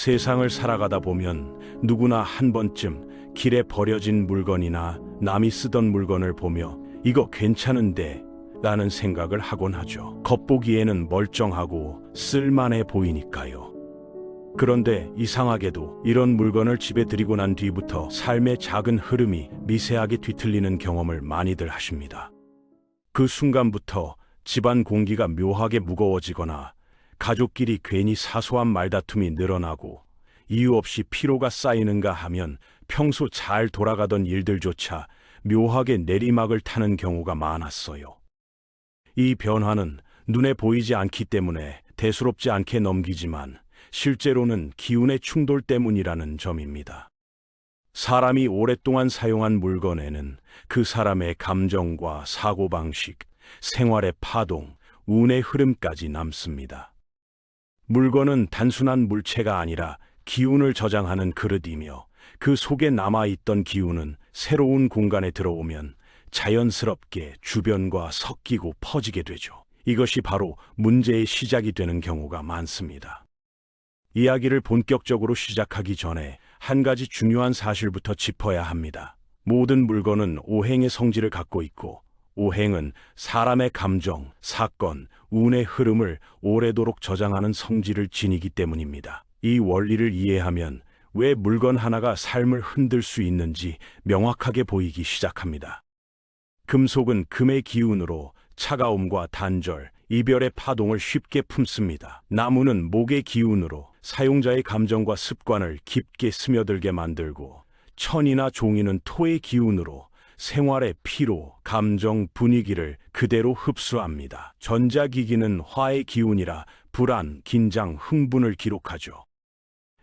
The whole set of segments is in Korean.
세상을 살아가다 보면 누구나 한 번쯤 길에 버려진 물건이나 남이 쓰던 물건을 보며 이거 괜찮은데 라는 생각을 하곤 하죠. 겉보기에는 멀쩡하고 쓸만해 보이니까요. 그런데 이상하게도 이런 물건을 집에 들이고 난 뒤부터 삶의 작은 흐름이 미세하게 뒤틀리는 경험을 많이들 하십니다. 그 순간부터 집안 공기가 묘하게 무거워지거나 가족끼리 괜히 사소한 말다툼이 늘어나고 이유 없이 피로가 쌓이는가 하면 평소 잘 돌아가던 일들조차 묘하게 내리막을 타는 경우가 많았어요. 이 변화는 눈에 보이지 않기 때문에 대수롭지 않게 넘기지만 실제로는 기운의 충돌 때문이라는 점입니다. 사람이 오랫동안 사용한 물건에는 그 사람의 감정과 사고방식, 생활의 파동, 운의 흐름까지 남습니다. 물건은 단순한 물체가 아니라 기운을 저장하는 그릇이며 그 속에 남아있던 기운은 새로운 공간에 들어오면 자연스럽게 주변과 섞이고 퍼지게 되죠. 이것이 바로 문제의 시작이 되는 경우가 많습니다. 이야기를 본격적으로 시작하기 전에 한 가지 중요한 사실부터 짚어야 합니다. 모든 물건은 오행의 성질을 갖고 있고 오행은 사람의 감정, 사건, 운의 흐름을 오래도록 저장하는 성질을 지니기 때문입니다. 이 원리를 이해하면 왜 물건 하나가 삶을 흔들 수 있는지 명확하게 보이기 시작합니다. 금속은 금의 기운으로 차가움과 단절, 이별의 파동을 쉽게 품습니다. 나무는 목의 기운으로 사용자의 감정과 습관을 깊게 스며들게 만들고 천이나 종이는 토의 기운으로 생활의 피로, 감정, 분위기를 그대로 흡수합니다. 전자기기는 화의 기운이라 불안, 긴장, 흥분을 기록하죠.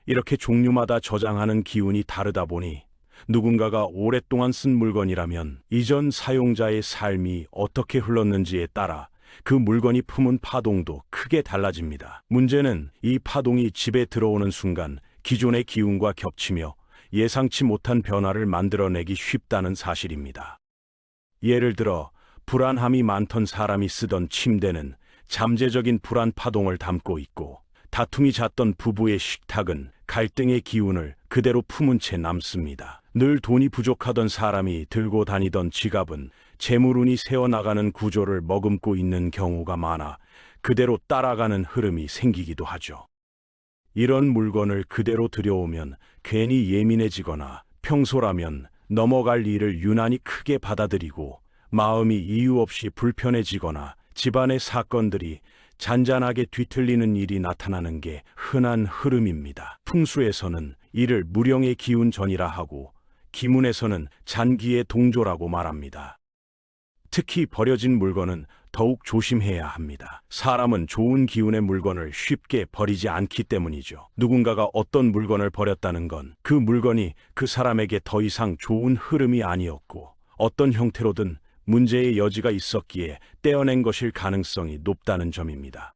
이렇게 종류마다 저장하는 기운이 다르다 보니 누군가가 오랫동안 쓴 물건이라면 이전 사용자의 삶이 어떻게 흘렀는지에 따라 그 물건이 품은 파동도 크게 달라집니다. 문제는 이 파동이 집에 들어오는 순간 기존의 기운과 겹치며 예상치 못한 변화를 만들어내기 쉽다는 사실입니다. 예를 들어 불안함이 많던 사람이 쓰던 침대는 잠재적인 불안 파동을 담고 있고 다툼이 잦던 부부의 식탁은 갈등의 기운을 그대로 품은 채 남습니다. 늘 돈이 부족하던 사람이 들고 다니던 지갑은 재물운이 새어나가는 구조를 머금고 있는 경우가 많아 그대로 따라가는 흐름이 생기기도 하죠. 이런 물건을 그대로 들여오면 괜히 예민해지거나 평소라면 넘어갈 일을 유난히 크게 받아들이고 마음이 이유 없이 불편해지거나 집안의 사건들이 잔잔하게 뒤틀리는 일이 나타나는 게 흔한 흐름입니다. 풍수에서는 이를 무령의 기운전이라 하고 기문에서는 잔기의 동조라고 말합니다. 특히 버려진 물건은 더욱 조심해야 합니다. 사람은 좋은 기운의 물건을 쉽게 버리지 않기 때문이죠. 누군가가 어떤 물건을 버렸다는 건 그 물건이 그 사람에게 더 이상 좋은 흐름이 아니었고 어떤 형태로든 문제의 여지가 있었기에 떼어낸 것일 가능성이 높다는 점입니다.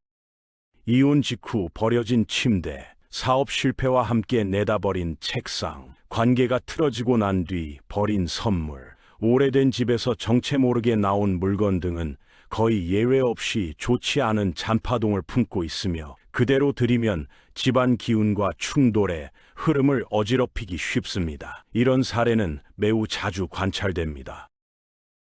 이혼 직후 버려진 침대, 사업 실패와 함께 내다버린 책상, 관계가 틀어지고 난 뒤 버린 선물, 오래된 집에서 정체 모르게 나온 물건 등은 거의 예외 없이 좋지 않은 잔파동을 품고 있으며 그대로 들이면 집안 기운과 충돌에 흐름을 어지럽히기 쉽습니다. 이런 사례는 매우 자주 관찰됩니다.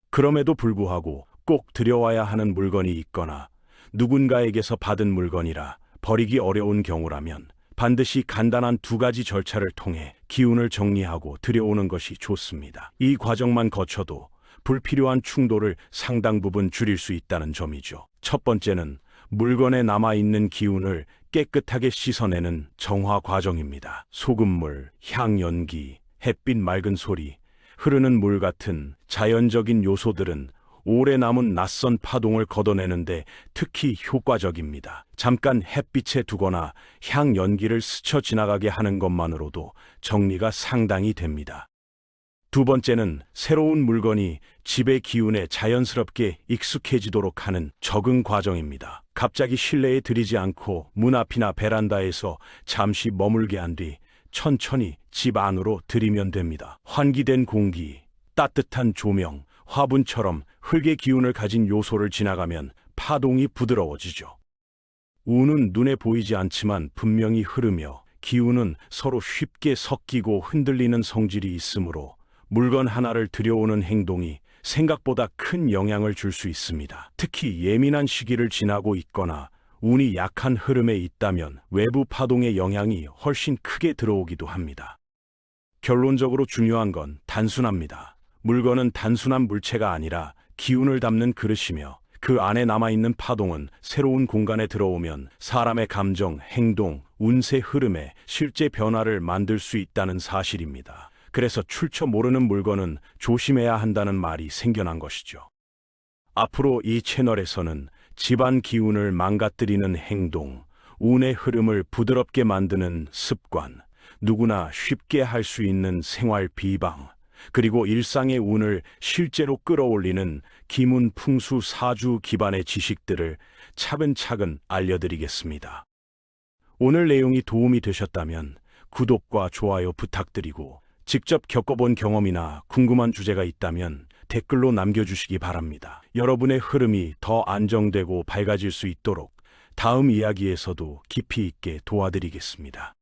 그럼에도 불구하고 꼭 들여와야 하는 물건이 있거나 누군가에게서 받은 물건이라 버리기 어려운 경우라면 반드시 간단한 2가지 절차를 통해 기운을 정리하고 들여오는 것이 좋습니다. 이 과정만 거쳐도 불필요한 충돌을 상당 부분 줄일 수 있다는 점이죠. 첫 번째는 물건에 남아있는 기운을 깨끗하게 씻어내는 정화 과정입니다. 소금물, 향연기, 햇빛 맑은 소리, 흐르는 물 같은 자연적인 요소들은 오래 남은 낯선 파동을 걷어내는데 특히 효과적입니다. 잠깐 햇빛에 두거나 향 연기를 스쳐 지나가게 하는 것만으로도 정리가 상당히 됩니다. 두 번째는 새로운 물건이 집의 기운에 자연스럽게 익숙해지도록 하는 적응 과정입니다. 갑자기 실내에 들이지 않고 문 앞이나 베란다에서 잠시 머물게 한 뒤 천천히 집 안으로 들이면 됩니다. 환기된 공기, 따뜻한 조명, 화분처럼 흙의 기운을 가진 요소를 지나가면 파동이 부드러워지죠. 운은 눈에 보이지 않지만 분명히 흐르며 기운은 서로 쉽게 섞이고 흔들리는 성질이 있으므로 물건 하나를 들여오는 행동이 생각보다 큰 영향을 줄 수 있습니다. 특히 예민한 시기를 지나고 있거나 운이 약한 흐름에 있다면 외부 파동의 영향이 훨씬 크게 들어오기도 합니다. 결론적으로 중요한 건 단순합니다. 물건은 단순한 물체가 아니라 기운을 담는 그릇이며 그 안에 남아있는 파동은 새로운 공간에 들어오면 사람의 감정, 행동, 운세 흐름에 실제 변화를 만들 수 있다는 사실입니다. 그래서 출처 모르는 물건은 조심해야 한다는 말이 생겨난 것이죠. 앞으로 이 채널에서는 집안 기운을 망가뜨리는 행동, 운의 흐름을 부드럽게 만드는 습관, 누구나 쉽게 할 수 있는 생활 비방, 그리고 일상의 운을 실제로 끌어올리는 기문 풍수 사주 기반의 지식들을 차근차근 알려드리겠습니다. 오늘 내용이 도움이 되셨다면 구독과 좋아요 부탁드리고 직접 겪어본 경험이나 궁금한 주제가 있다면 댓글로 남겨주시기 바랍니다. 여러분의 흐름이 더 안정되고 밝아질 수 있도록 다음 이야기에서도 깊이 있게 도와드리겠습니다.